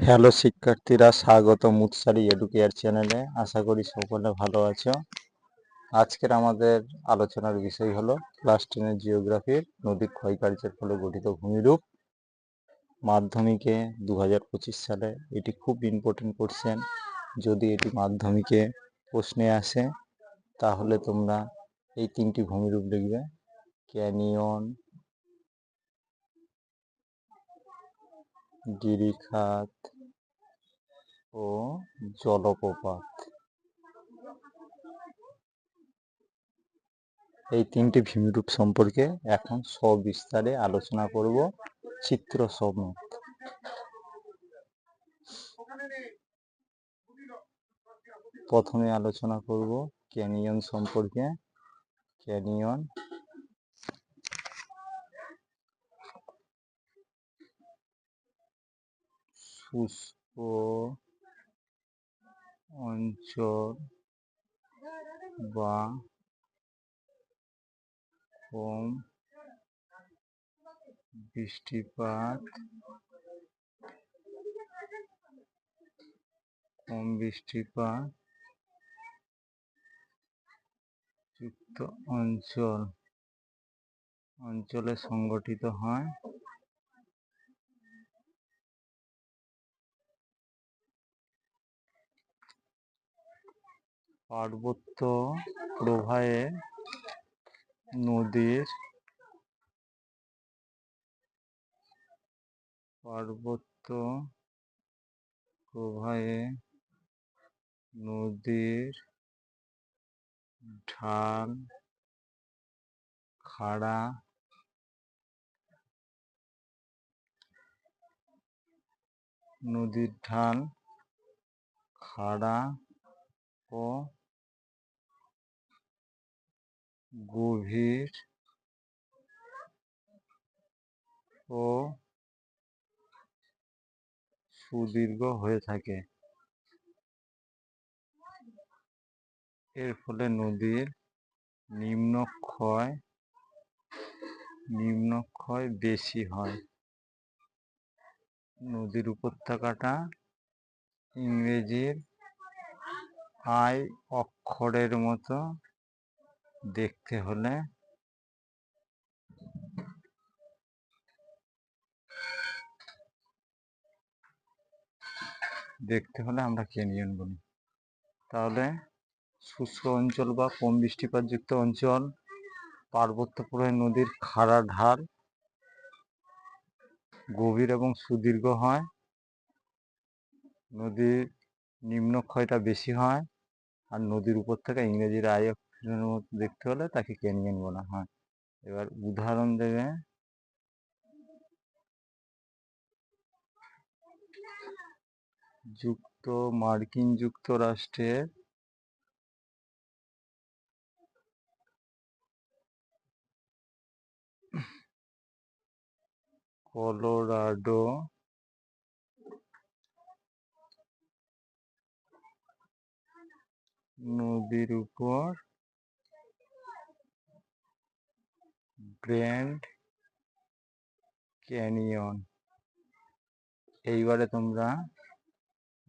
Hello শিক্ষার্থীরা, স্বাগতম মুৎসারি educare চ্যানেলে। আশা করি সকলে ভালো আছো। আজকের আমাদের আলোচনার বিষয় হলো ক্লাস 10 জিওগ্রাফির নদীর ক্ষয়কার্যের ফলে গঠিত ভূমিরূপ। মাধ্যমিকে 2025 সালে এটি খুব ইম্পর্টেন্ট কোশ্চেন। যদি এটি মাধ্যমিকে প্রশ্নে আসে তাহলে তোমরা এই 3টি ভূমিরূপ লিখবে: ক্যানিয়ন, গিরিখাত ও জলপ্রপাত। এই 3টি ভূমিরূপ সম্পর্কে এখন সবিস্তারে আলোচনা করব চিত্র সমেত। প্রথমে আলোচনা করব ক্যানিয়ন সম্পর্কে। ক্যানিয়ন শুষ্ক অঞ্চল বা কম বৃষ্টিপাত যুক্ত অঞ্চলে সংগঠিত হয়। পার্বত্য প্রবাহে নদীর ঢাল খাড়া ও গভীর ও সুদীর্ঘ হয়ে থাকে। এর ফলে নদীর নিম্নক্ষয় বেশি হয়। নদীর উপত্যকাটা ইংরেজির আই অক্ষরের মতো দেখতে হলে আমরা ক্যানিয়ন বলি। তাহলে শুষ্ক অঞ্চল বা কম বৃষ্টিপাতযুক্ত অঞ্চল, পার্বত্য প্রবাহে নদীর খাড়া ঢাল গভীর এবং সুদীর্ঘ হয়, নদীর নিম্নক্ষয়টা বেশি হয়, আর নদীর উপত্যকা ইংরেজির আই অক্ষরের মতো দেখতে হলে তাকে ক্যানিয়ন বলা হয়। এবার উদাহরণ দেবে মার্কিন যুক্তরাষ্ট্রের কলোরাডো নদীর উপর গ্র্যান্ড ক্যানিয়ন। এইবারে তোমরা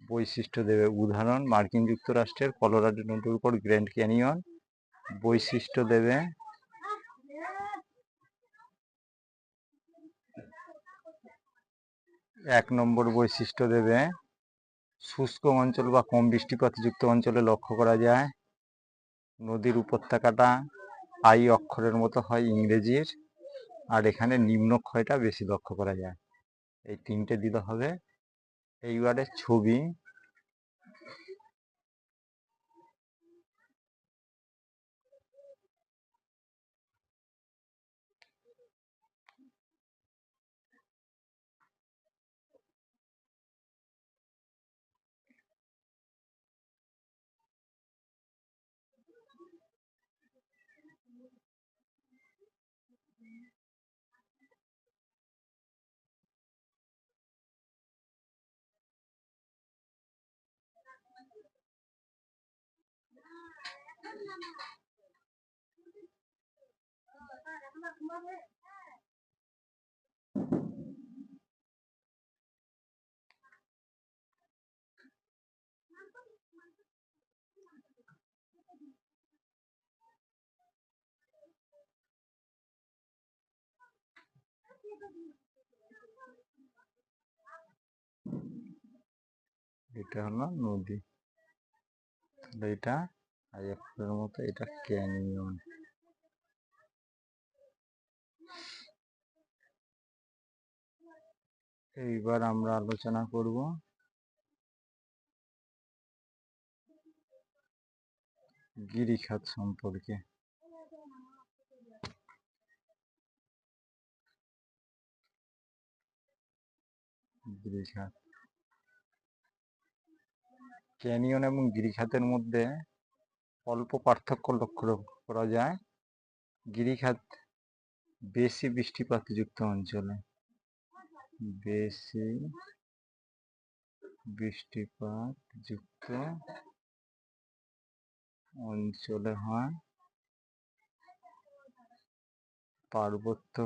বৈশিষ্ট্য দেবে। উদাহরণ: মার্কিন যুক্তরাষ্ট্রের কলোরাডো নদীর উপর গ্র্যান্ড ক্যানিয়ন। বৈশিষ্ট্য দেবে: 1 নম্বর বৈশিষ্ট্য দেবে শুষ্ক অঞ্চল বা কম বৃষ্টিপাতযুক্ত অঞ্চলে লক্ষ্য করা যায় নদীর উপত্যকাটা আই অক্ষরের মতো হয় ইংরেজির, আর এখানে নিম্নক্ষয়টা বেশি লক্ষ্য করা যায়। এই 3টে দিতে হবে। এইবারে ছবি। এটা হলো নদী, তাহলে এটা আইএফের মতো, এটা ক্যানিয়ন। এইবার আমরা আলোচনা করব গিরিখাত সম্পর্কে। গিরিখাত, ক্যানিয়ন এবং গিরিখাতের মধ্যে অল্প পার্থক্য লক্ষ্য করা যায়। গিরিখাত বেশি বৃষ্টিপাতযুক্ত অঞ্চলে, বেশি বৃষ্টিপাতযুক্ত অঞ্চলে হয়। পার্বত্য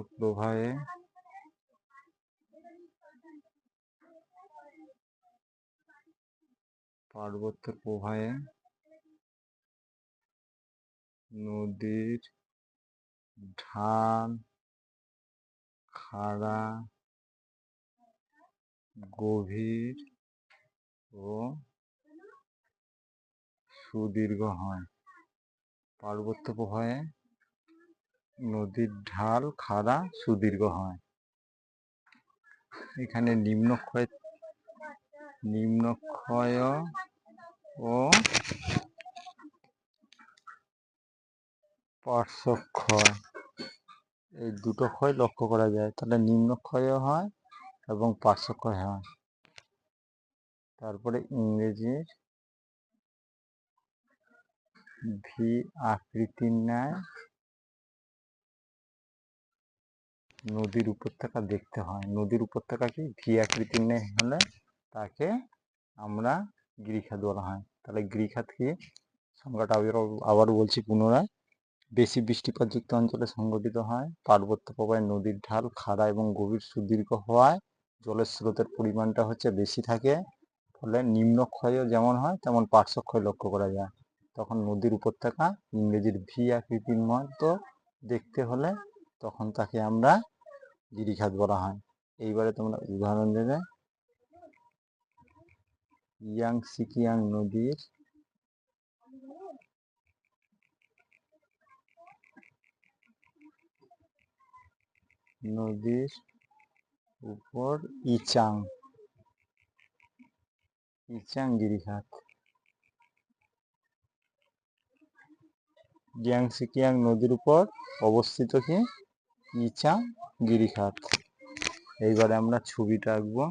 প্রবাহে নদীর ঢাল খাড়া, গভীর ও সুদীর্ঘ হয়। পার্বত্য প্রবাহে নদীর ঢাল খাড়া সুদীর্ঘ হয়। এখানে নিম্নক্ষয় ও পার্শ্বক্ষয়, এই দুটো ক্ষয় লক্ষ্য করা যায়। তাহলে নিম্নক্ষয় হয় এবং পার্শ্বক্ষয় হয়। তারপরে ইংরেজির ভি আকৃতির ন্যায় নদীর উপত্যকা দেখতে হয়। নদীর উপত্যকা কি ভি আকৃতির ন্যায় হলে তাকে আমরা গিরিখাত বলা হয়। তাহলে গিরিখাত কি, সংজ্ঞাটা আবার বলছি পুনরায়। বেশি বৃষ্টিপাতযুক্ত অঞ্চলে সংঘটিত হয়। পার্বত্য প্রবাহে নদীর ঢাল খাড়া এবং গভীর সুদীর্ঘ হওয়ায় জলের স্রোতের পরিমাণটা বেশি থাকে। ফলে নিম্নক্ষয়ও যেমন হয় তেমন পার্শ্বক্ষয় লক্ষ্য করা যায়। তখন নদীর উপত্যকা ইংরেজির ভি আকৃতির মতো দেখতে হলে তখন তাকে আমরা গিরিখাত বলা হয়। এইবারে তোমরা উদাহরণ দেবে। ইয়াংসিকিয়াং নদীর উপর ইচাং গিরিখাত। ইয়াংসিকিয়াং নদীর উপর অবস্থিত কি ইচাং গিরিখাত। এইবারে আমরা ছবিটা আঁকবো।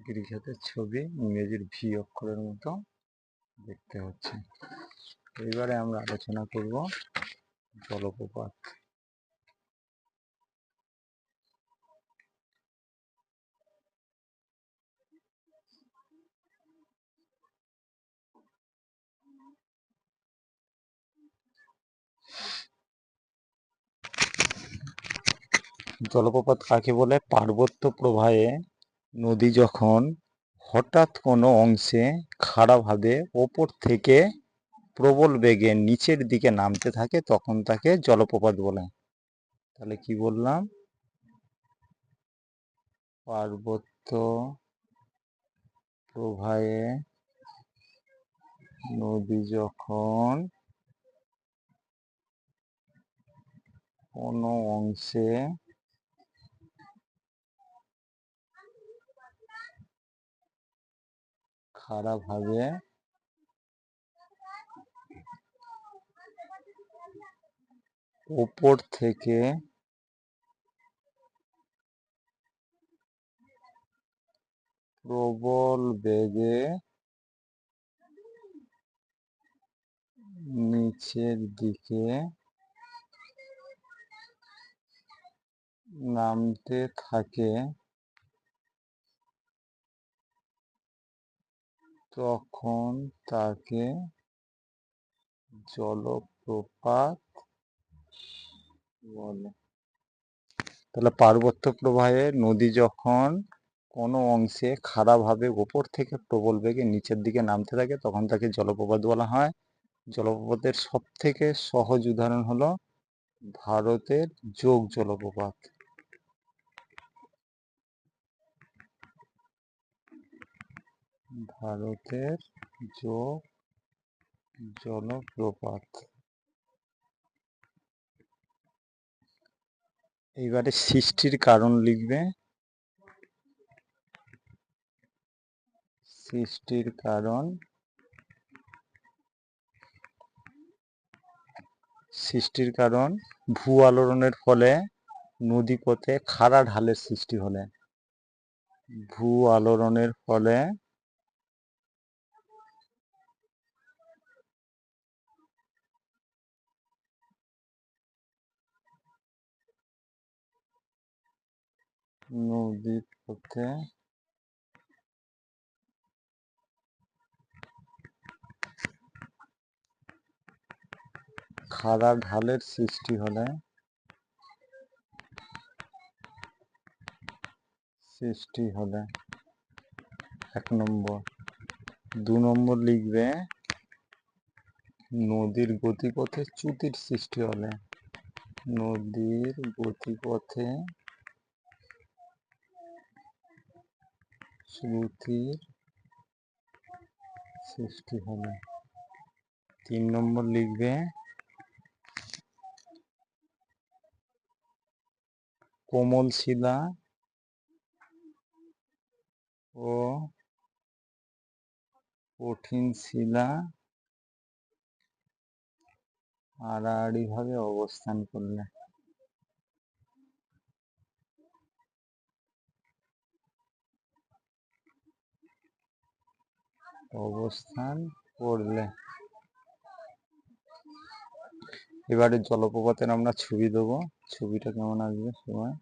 গিরিখাতের ছবি ইংরেজির ভি অক্ষরের মতো দেখতে হচ্ছে। এইবারে আমরা আলোচনা করব জলপ্রপাত। জলপ্রপাত কাকে বলে? পার্বত্য প্রবাহে নদী যখন হঠাৎ কোনো অংশে খাড়াভাবে ওপর থেকে প্রবল বেগে নিচের দিকে নামতে থাকে তখন তাকে জলপ্রপাত বলে। তাহলে কি বললাম? পার্বত্য প্রবাহে নদী যখন কোনো অংশে খাড়াভাবে উপর থেকে প্রবল বেগে নিচের দিকে নামতে থাকে তখন তাকে জলপ্রপাত বলে। তাহলে পার্বত্য প্রবাহে নদী যখন কোনো অংশে খাড়াভাবে ওপর থেকে প্রবল বেগে নিচের দিকে নামতে থাকে তখন তাকে জলপ্রপাত বলা হয়। জলপ্রপাতের সব থেকে সহজ উদাহরণ হলো ভারতের যোগ জলপ্রপাত। ভারতের যোগ জলপ্রপাত। এইবারে সৃষ্টির কারণ লিখবে। সৃষ্টির কারণ, সৃষ্টির কারণ ভূ আলোড়নের ফলে নদীপথে খাড়া ঢালের সৃষ্টি হলে, ভূ আলোড়নের ফলে নদীপথে খাড়া ঢালের সৃষ্টি হলে, এক নম্বর। 2 নম্বর লিখবে নদীর গতিপথে চ্যুতির সৃষ্টি হলে, নদীর গতিপথে চ্যুতির সৃষ্টি হলে। 3 নম্বর লিখবে কোমল শিলা ও কঠিন শিলা আড়াআড়ি ভাবে অবস্থান করলে, এবারে জলপ্রপাতের আমরা ছবি দেবো। ছবিটা কেমন আসবে সবাই?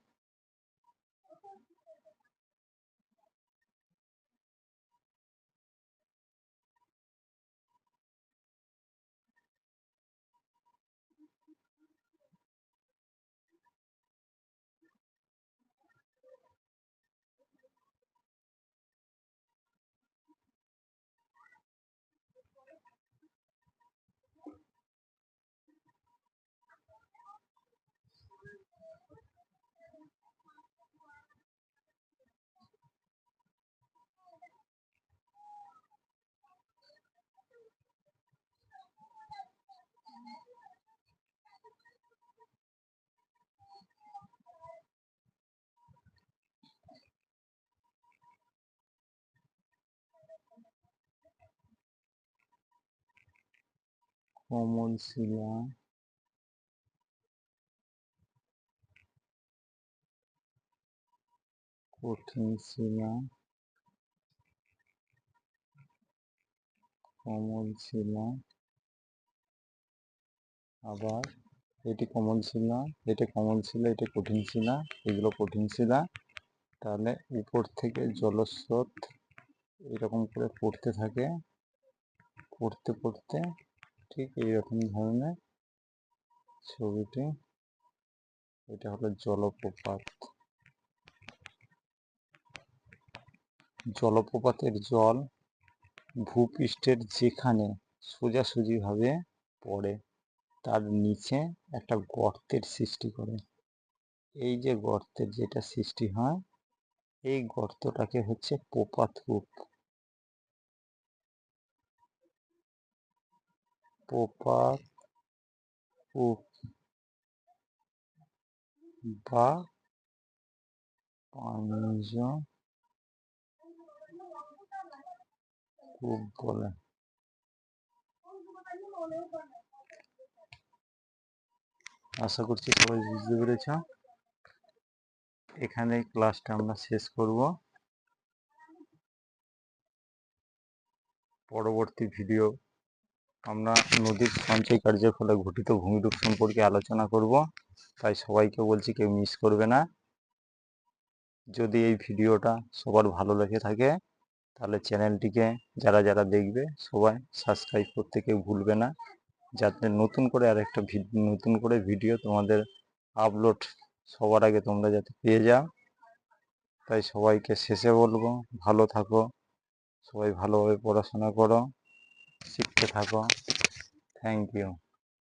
কোমল শিলা, কঠিন শিলা, কোমল শিলা, আবার এটি কোমল শিলা, এটা কোমল শিলা, এটা কঠিন শিলা, এগুলো কঠিন শিলা। তাহলে উপর থেকে জলস্রোত এরকম করে পড়তে থাকে, পড়তে পড়তে ঠিক এইরকম ধরনের ছবিটি। এটা হলো জলপ্রপাত। জলপ্রপাতের জল ভূপৃষ্ঠের যেখানে সোজাসুজিভাবে পড়ে তার নিচে একটা গর্তের সৃষ্টি করে। এই যে গর্তের যেটা সৃষ্টি হয় এই গর্তটাকে হচ্ছে প্রপাত কূপ। প্রপাত বা বাণিজ্য কূপ বলে। আশা করছি সবাই বুঝতে পেরেছ। এখানে ক্লাসটা আমরা শেষ করব। পরবর্তী ভিডিও আমরা নদীর সঞ্চয় কার্যের ফলে ঘটিত ভূমিরূপ সম্পর্কে আলোচনা করব, তাই সবাইকে বলছি কেউ মিস করবে না। যদি এই ভিডিওটা সবার ভালো লেগে থাকে তাহলে চ্যানেলটিকে যারা যারা দেখবে সবাই সাবস্ক্রাইব করতে কেউ ভুলবে না, যাতে নতুন করে আরেকটা নতুন করে ভিডিও তোমাদের আপলোড সবার আগে তোমরা যাতে পেয়ে যাও। তাই সবাইকে শেষে বলবো, ভালো থাকো, সবাই ভালোভাবে পড়াশোনা করো, শিখতে থাকো। Thank you.